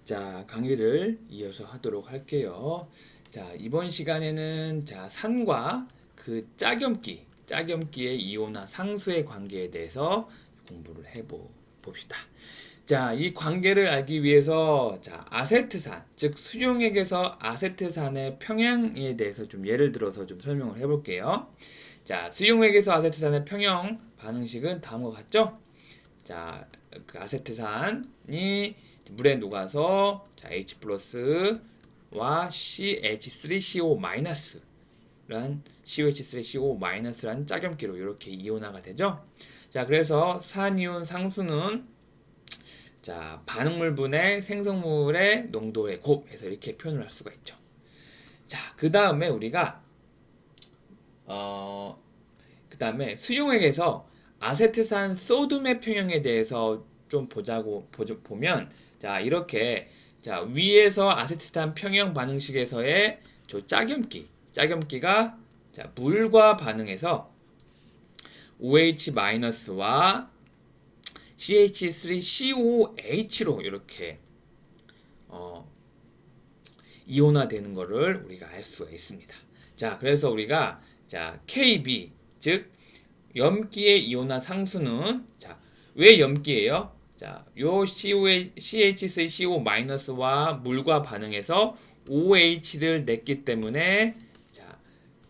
자, 강의를 이어서 하도록 할게요. 자, 이번 시간에는 산과 그 짝염기의 이온화 상수의 관계에 대해서 공부를 봅시다. 자, 이 관계를 알기 위해서 아세트산, 즉 수용액에서 아세트산의 평형에 대해서 좀 예를 들어서 좀 설명을 해볼게요. 자, 수용액에서 아세트산의 평형 반응식은 다음과 같죠? 자, 그 아세트산이 물에 녹아서 H 플러스와 CH3CO 란 COH3CO 란 짝염기로 이렇게 이온화가 되죠. 자, 그래서 산이온 상수는 반응물분의 생성물의 농도의 곱해서 이렇게 표현을 할 수가 있죠. 자, 그 다음에 우리가 그 다음에 수용액에서 아세트산 소듐의 평형에 대해서 좀 보면 이렇게 위에서 아세트산 평형 반응식에서의 저 짝염기가 물과 반응해서 OH-와 CH3COH로 이렇게 이온화되는 것을 우리가 알 수가 있습니다. 자, 그래서 우리가 KB, 즉 염기의 이온화 상수는 왜 염기예요? 요 CH3CO-와 물과 반응해서 OH를 냈기 때문에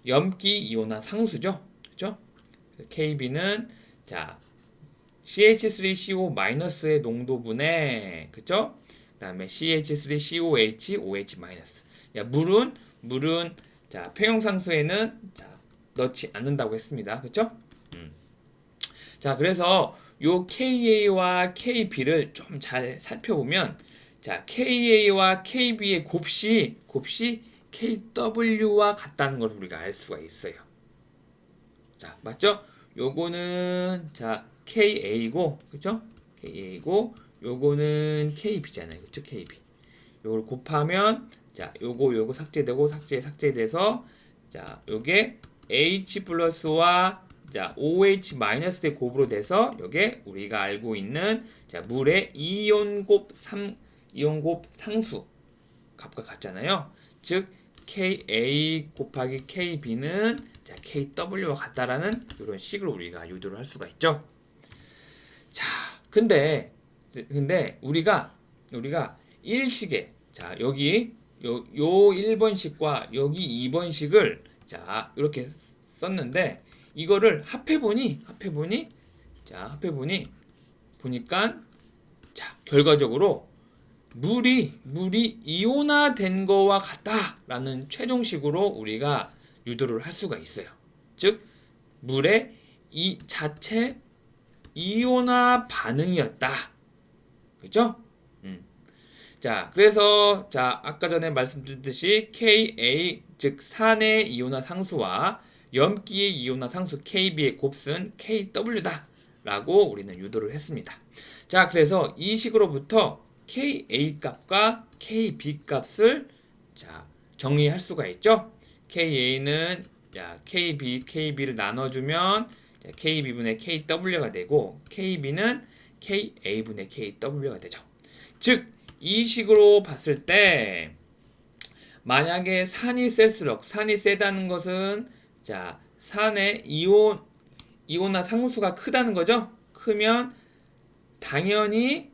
염기 이온화 상수죠. 그죠? KB는 CH3CO-의 농도분의 그죠? 그다음에 CH3COH, OH-. 물은 평형상수에는 넣지 않는다고 했습니다. 그쵸? 자, 그래서 요 KA와 KB를 좀 잘 살펴보면 KA와 KB의 곱이 KW와 같다는 걸 우리가 알 수가 있어요. 자, 맞죠? 요거는 KA고, 그죠? KA고 요거는 KB잖아요. 그쵸? KB. 요걸 곱하면 요거 삭제돼서 요게 H 플러스와 OH-의 곱으로 돼서 요게 우리가 알고 있는 물의 이온곱 상수 값과 같잖아요. 즉 KA 곱하기 KB는 KW와 같다라는 이런 식으로 우리가 유도를 할 수가 있죠. 자, 근데 우리가 일식에 여기 요 1번식과 여기 2번식을 이렇게 썼는데 이거를 합해보니 보니까 결과적으로 물이 이온화된 거와 같다라는 최종식으로 우리가 유도를 할 수가 있어요. 즉 물의 이 자체 이온화 반응이었다. 그죠? 자, 그래서 아까 전에 말씀드렸듯이 KA 즉 산의 이온화 상수와 염기의 이온화 상수 KB의 곱은 KW다 라고 우리는 유도를 했습니다. 자, 그래서 이 식으로부터 KA 값과 KB 값을 정리할 수가 있죠. KA는 KB를 나눠주면 KB분의 KW가 되고 KB는 KA분의 KW가 되죠. 즉 이 식으로 봤을 때 만약에 산이 세다는 것은 산의 이온화 상수가 크다는 거죠. 크면 당연히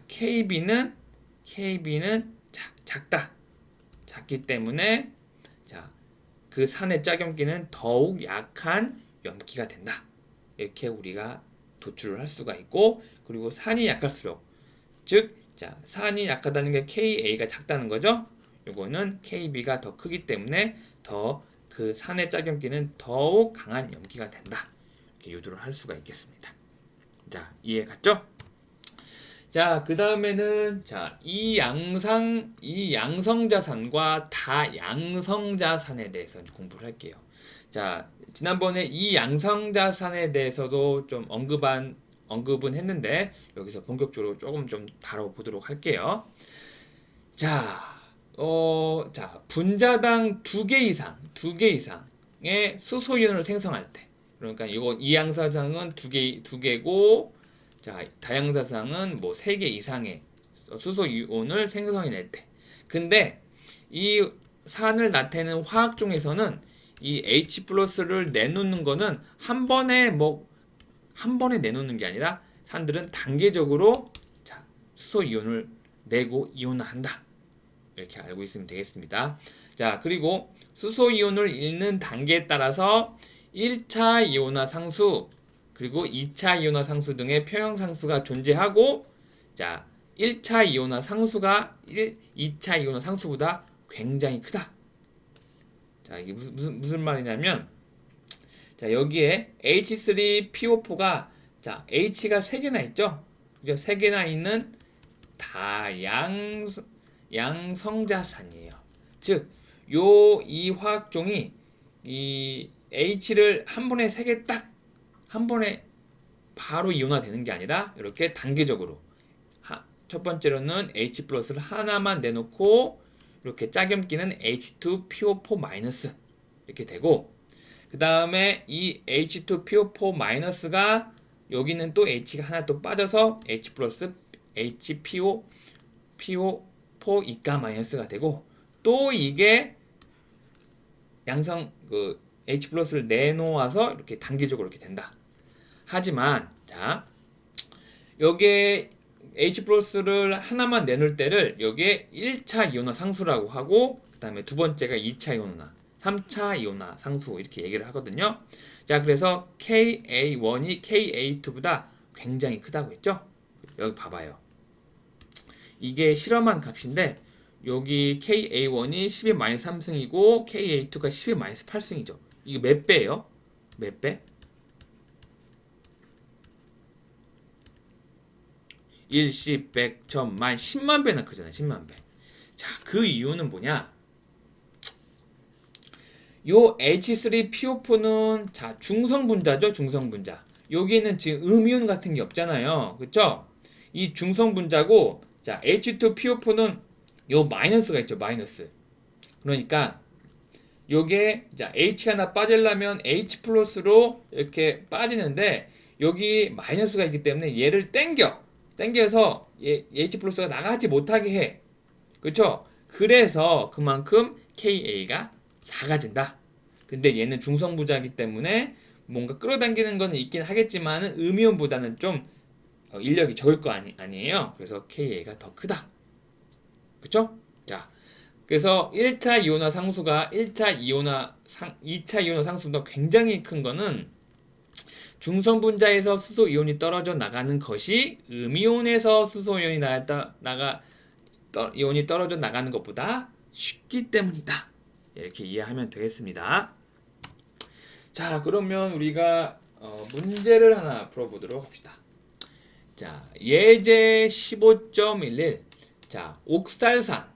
KB는 작기 때문에 그 산의 짝염기는 더욱 약한 염기가 된다. 이렇게 우리가 도출을 할 수가 있고, 그리고 산이 약할수록 즉 산이 약하다는 게 KA가 작다는 거죠. 요거는 KB가 더 크기 때문에 더 그 산의 짝염기는 더욱 강한 염기가 된다. 이렇게 유도를 할 수가 있겠습니다. 자, 이해 갔죠? 자, 그 다음에는 이 양성자산과 다양성자산에 대해서 공부를 할게요. 자, 지난번에 이 양성자산에 대해서도 좀 언급은 했는데 여기서 본격적으로 조금 좀 다뤄보도록 할게요. 분자당 2개 이상의 수소이온을 생성할 때, 그러니까 이거 이양사상은 2개고 다양사상은 뭐 3개 이상의 수소 이온을 생성해낼 때. 근데 이 산을 나타내는 화학 중에서는 이 H 플러스를 내놓는 거는 한 번에 내놓는 게 아니라 산들은 단계적으로 자, 수소 이온을 내고 이온화한다. 이렇게 알고 있으면 되겠습니다. 자, 그리고 수소 이온을 잃는 단계에 따라서 1차 이온화 상수 그리고 2차 이온화 상수 등의 평형 상수가 존재하고 자, 1차 이온화 상수가 2차 이온화 상수보다 굉장히 크다. 자, 이게 무슨 말이냐면 자, 여기에 H3PO4가 자, H가 3개나 있죠? 그죠? 3개나 있는 양성자산이에요. 즉, 이 화학종이 이 H를 한 번에 3개 한 번에 바로 이온화되는 게 아니라 이렇게 단계적으로 첫 번째로는 H 플러스를 하나만 내놓고 이렇게 짝염기는 H2PO4- 이렇게 되고 그 다음에 이 H2PO4- 여기는 또 H가 하나 또 빠져서 H 플러스 HPO4 이가 마이너스가 되고 또 이게 H 플러스를 내놓아서 이렇게 단계적으로 이렇게 된다. 하지만 자 여기에 H 플러스를 하나만 내놓을 때를 여기에 1차 이온화 상수라고 하고 그 다음에 두 번째가 2차 이온화 3차 이온화 상수 이렇게 얘기를 하거든요. 자, 그래서 Ka1이 Ka2보다 굉장히 크다고 했죠? 여기 봐봐요. 이게 실험한 값인데 여기 Ka1이 10의 -3승이고 Ka2가 10의 -8승이죠. 이거 몇 배예요? 몇 배? 1, 10, 100, 1000, 만, 10만 배나 크잖아요. 10만 배. 자, 그 이유는 뭐냐? 요 H3PO4는 자, 중성분자죠. 중성분자. 여기에는 지금 음이온 같은 게 없잖아요. 그쵸? 이 중성분자고 자, H2PO4는 요 마이너스가 있죠. 마이너스. 그러니까 요게 자, H가 하나 빠지려면 H 플러스로 이렇게 빠지는데 여기 마이너스가 있기 때문에 얘를 땡겨서 H 플러스가 나가지 못하게 해. 그쵸? 그래서 그만큼 Ka가 작아진다. 근데 얘는 중성분자이기 때문에 뭔가 끌어당기는 거는 있긴 하겠지만 음이온보다는 좀 인력이 적을 거 아니에요. 그래서 Ka가 더 크다. 그쵸? 자, 그래서 1차 이온화 상수가 2차 이온화 상수보다 굉장히 큰 거는 중성분자에서 수소 이온이 떨어져 나가는 것이 음이온에서 수소 이온이 이온이 떨어져 나가는 것보다 쉽기 때문이다. 이렇게 이해하면 되겠습니다. 자, 그러면 우리가 문제를 하나 풀어보도록 합시다. 자, 예제 15.11. 자, 옥살산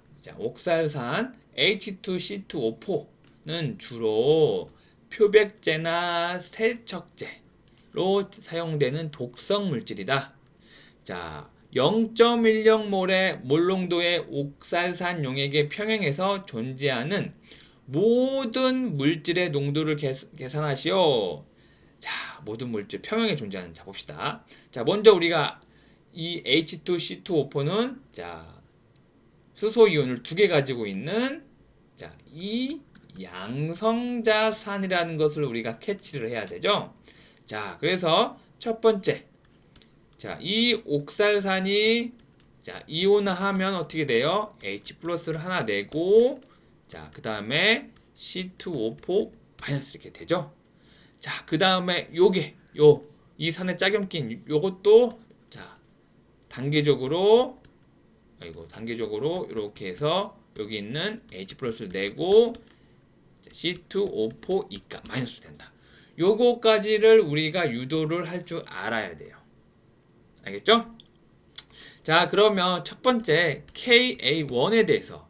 H2C2O4는 주로 표백제나 세척제로 사용되는 독성 물질이다. 자, 0.10몰의 몰농도의 옥살산 용액의 평형에서 존재하는 모든 물질의 농도를 계산하시오. 자, 모든 물질 평형에 존재하는 자 봅시다. 자, 먼저 우리가 이 H2C2O4는 자, 수소 이온을 2개 가지고 있는 자, 이 양성자산이라는 것을 우리가 캐치를 해야 되죠. 자, 그래서 첫 번째 자, 이 옥살산이 자, 이온화하면 어떻게 돼요? H 플러스를 하나 내고 자, 그 다음에 C2O4- 이렇게 되죠. 자, 그 다음에 이 산의 짝염긴 요것도 자, 단계적으로 이렇게 해서 여기 있는 H 플러스를 내고 C2O4 이가 마이너스 된다. 요거까지를 우리가 유도를 할 줄 알아야 돼요. 알겠죠? 자, 그러면 첫 번째 KA1에 대해서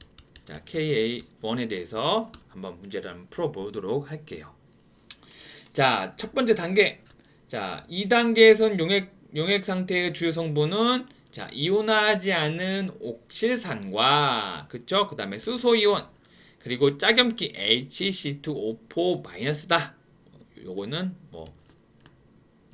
한번 문제를 한번 풀어보도록 할게요. 자, 첫 번째 단계. 자, 2단계에선 용액 상태의 주요 성분은 자, 이온화하지 않은 옥실산과 그쵸? 그 다음에 수소이온 그리고 짝염기 HC2O4-다. 요거는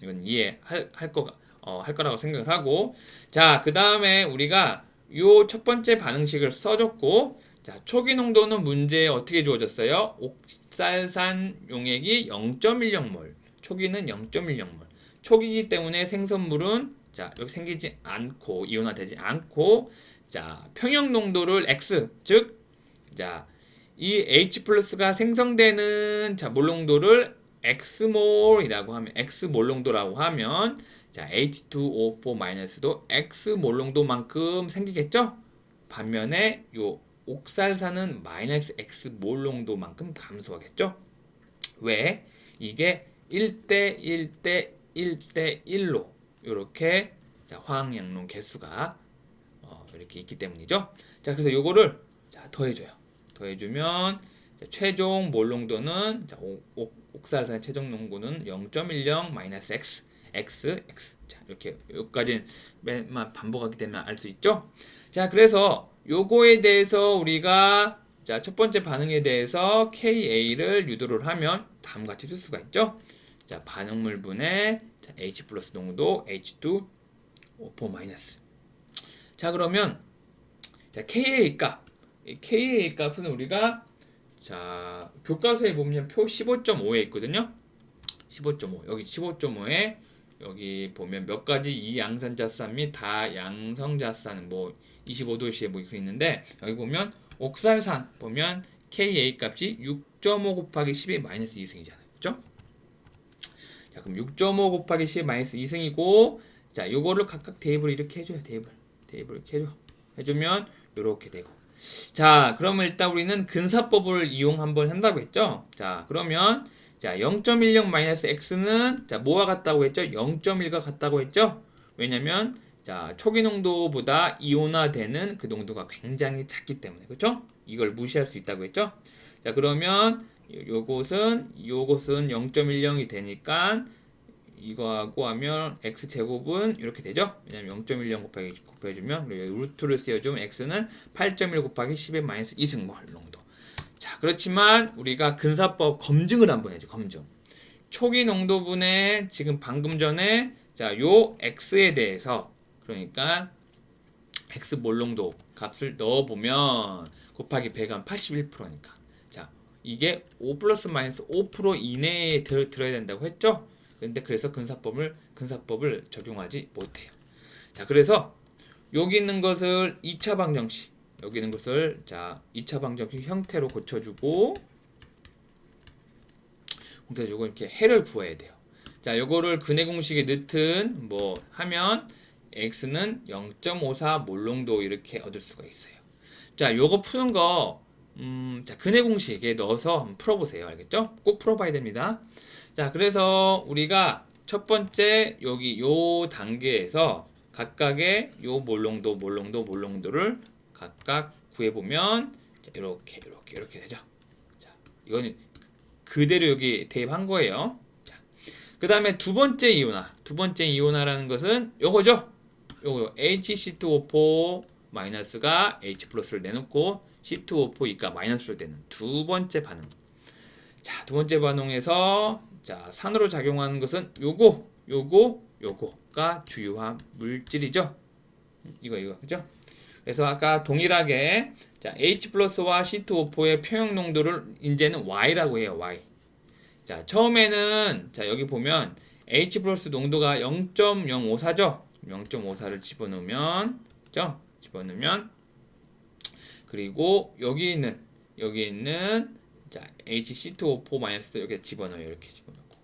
이건 이해할 거라고 생각을 하고 자, 그 다음에 우리가 요 첫 번째 반응식을 써줬고, 자, 초기 농도는 문제에 어떻게 주어졌어요? 옥살산 용액이 0.10몰. 초기는 0.10몰. 초기이기 때문에 생성물은 자, 여기 생기지 않고 이온화되지 않고, 자, 평형 농도를 X, 즉, 자, 이 H 플러스가 생성되는 자, 몰 농도를 X몰이라고 하면 X몰 농도라고 하면 자, H2O4-도 X몰 농도만큼 생기겠죠? 반면에 요 옥살산은 마이너스 X몰 농도만큼 감소하겠죠? 왜? 이게 1대 1대 1대 1로 이렇게 화학양론 개수가 이렇게 있기 때문이죠. 자, 그래서 요거를 자, 더해줘요. 더해주면 자, 최종 몰 농도는 자, 옥살산의 최종 농도는 0.10 마이너스 x x. 자, 이렇게 여기까지 맨만 반복하게 되면 알 수 있죠. 자, 그래서 요거에 대해서 우리가 자, 첫 번째 반응에 대해서 KA를 유도를 하면 다음과 같이 쓸 수가 있죠. 자, 반응물분의 자, H 플러스 농도 H2O4 마이너스. 자, 그러면 자, KA 값. 이 KA 값은 우리가 자, 교과서에 보면 표 15.5에 있거든요. 15.5. 여기 15.5에 여기 보면 몇 가지 이양산자산 및 다양성자산 뭐 25도씨에 뭐 이렇게 있는데 여기 보면 옥살산 보면 KA 값이 6.5 곱하기 10의 마이너스 2승이잖아요. 그죠? 자, 그럼 6.5 곱하기 10의 마이너스 2승이고 자, 요거를 각각 대입을 이렇게 해줘요. 대입을 이렇게 해줘. 해주면 요렇게 되고 자, 그러면 일단 우리는 근사법을 이용 한번 한다고 했죠? 자, 그러면 자, 0.10-x는 자, 뭐와 같다고 했죠? 0.1과 같다고 했죠? 왜냐면 자, 초기 농도보다 이온화되는 그 농도가 굉장히 작기 때문에. 그렇죠? 이걸 무시할 수 있다고 했죠? 자, 그러면 요것은 0.10이 되니까 이거하고 하면 x제곱은 이렇게 되죠? 왜냐면 0.10 곱해주면 루트를 씌워주면 x는 8.1 곱하기 10의 마이너스 2승몰 농도. 자, 그렇지만 우리가 근사법 검증을 한번 해야죠. 검증. 초기 농도분의 지금 방금 전에 자, 요 x에 대해서 그러니까 x몰 농도 값을 넣어보면 곱하기 100은 81%니까 자, 이게 5 플러스 마이너스 5% 이내에 들어야 된다고 했죠? 근데 그래서 근사법을 적용하지 못해요. 자, 그래서 여기 있는 것을 2차 방정식, 여기 있는 것을 자 2차 방정식 형태로 고쳐주고 이렇게 해를 구해야 돼요. 자, 요거를 근해 공식에 넣든 뭐 하면 x는 0.54 몰농도 이렇게 얻을 수가 있어요. 자, 요거 푸는 거 자, 근해 공식에 넣어서 한번 풀어보세요. 알겠죠? 꼭 풀어봐야 됩니다. 자, 그래서 우리가 첫 번째 여기 요 단계에서 각각의 요 몰농도를 각각 구해보면 자, 이렇게 되죠. 자, 이거는 그대로 여기 대입한 거예요. 자, 그 다음에 두 번째 이온화라는 것은 요거죠. 요거 HC2O4 마이너스가 H 플러스를 내놓고 C2O4 이가 마이너스로 되는 두 번째 반응. 자, 두 번째 반응에서 자, 산으로 작용하는 것은 요거가 주요한 물질이죠. 이거 그죠? 그래서 아까 동일하게 자, H 플러스와 C2O4의 평형 농도를 이제는 Y라고 해요. Y. 자, 처음에는 자, 여기 보면 H 플러스 농도가 0.054죠. 0.54를 집어넣으면 그죠? 집어넣으면 그리고 여기 있는 자, HC2O4 마이너스도 여기 집어넣어요. 이렇게 집어넣고.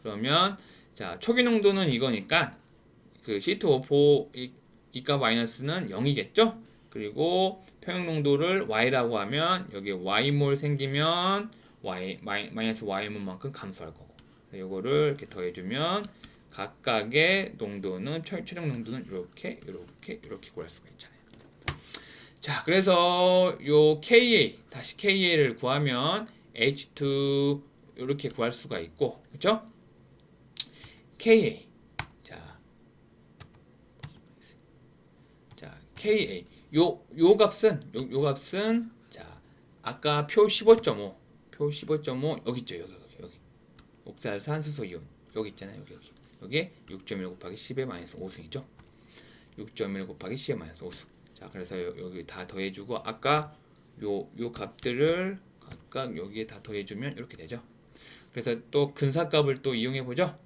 그러면 자, 초기 농도는 이거니까 그 C2O4 이가 마이너스는 0이겠죠? 그리고 평형 농도를 Y라고 하면 여기 Y몰 생기면 마이너스 Y몰만큼 감소할 거고. 이거를 이렇게 더해주면 각각의 농도는 최종 농도는 이렇게 구할 수가 있잖아요. 자, 그래서 요 KA를 구하면 H2 이렇게 구할 수가 있고, 그렇죠? KA. 자, KA. 요 값은 자, 아까 표 15.5 여기 있죠. 여기. 옥살산 수소 이온. 여기 있잖아요. 여기. 여기 6.1 곱하기 10의 마이너스 5승이죠. 6.1 곱하기 10의 마이너스 5승. 자, 그래서 여기 다 더해주고 아까 요 값들을 각각 여기에 다 더해주면 이렇게 되죠. 그래서 또 근사값을 또 이용해 보죠.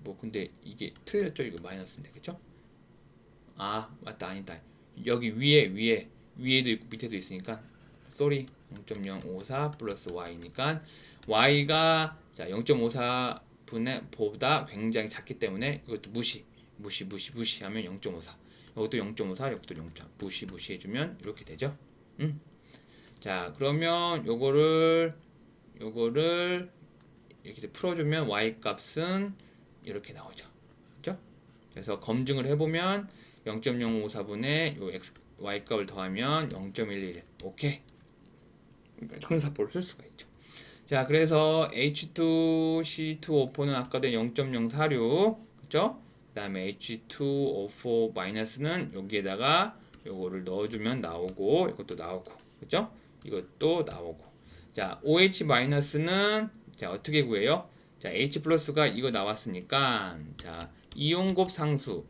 뭐 근데 이게 틀렸죠? 이거 마이너스인데, 그쵸? 아, 맞다, 아니다. 여기 위에도 있고 밑에도 있으니까 쏘리 0.054 플러스 y니까 y가 자 0.54 분의 보다 굉장히 작기 때문에 이것도 무시하면 0.54. 이것도 0.54, 이것도 0.4 무시해주면 이렇게 되죠. 자, 그러면 요거를 이렇게 풀어주면 y 값은 이렇게 나오죠. 그죠? 그래서 검증을 해보면 0.054분의 요 y 값을 더하면 0.111. 오케이. 그러니까 형사법을 쓸 수가 있죠. 자, 그래서 H2C2O4는 아까도 0.046, 그죠? 그 다음에 H2O4 마이너스는 여기에다가 요거를 넣어주면 나오고, 이것도 나오고, 그죠? 이것도 나오고. 자, OH 마이너스는 자 어떻게 구해요? 자, H 플러스가 이거 나왔으니까, 자, 이온곱 상수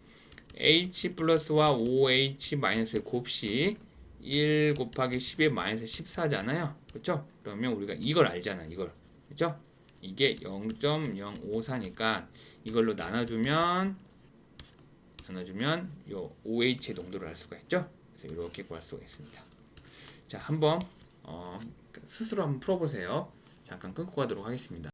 H 플러스와 OH 마이너스의 곱식 1 곱하기 10의 마이너스 14잖아요. 그렇죠? 그러면 우리가 이걸 알잖아. 이걸. 그렇죠? 이게 0.054니까 이걸로 나눠주면 요 OH의 농도를 알 수가 있죠. 그래서 이렇게 구할 수가 있습니다. 자, 한번 스스로 한번 풀어보세요. 잠깐 끊고 가도록 하겠습니다.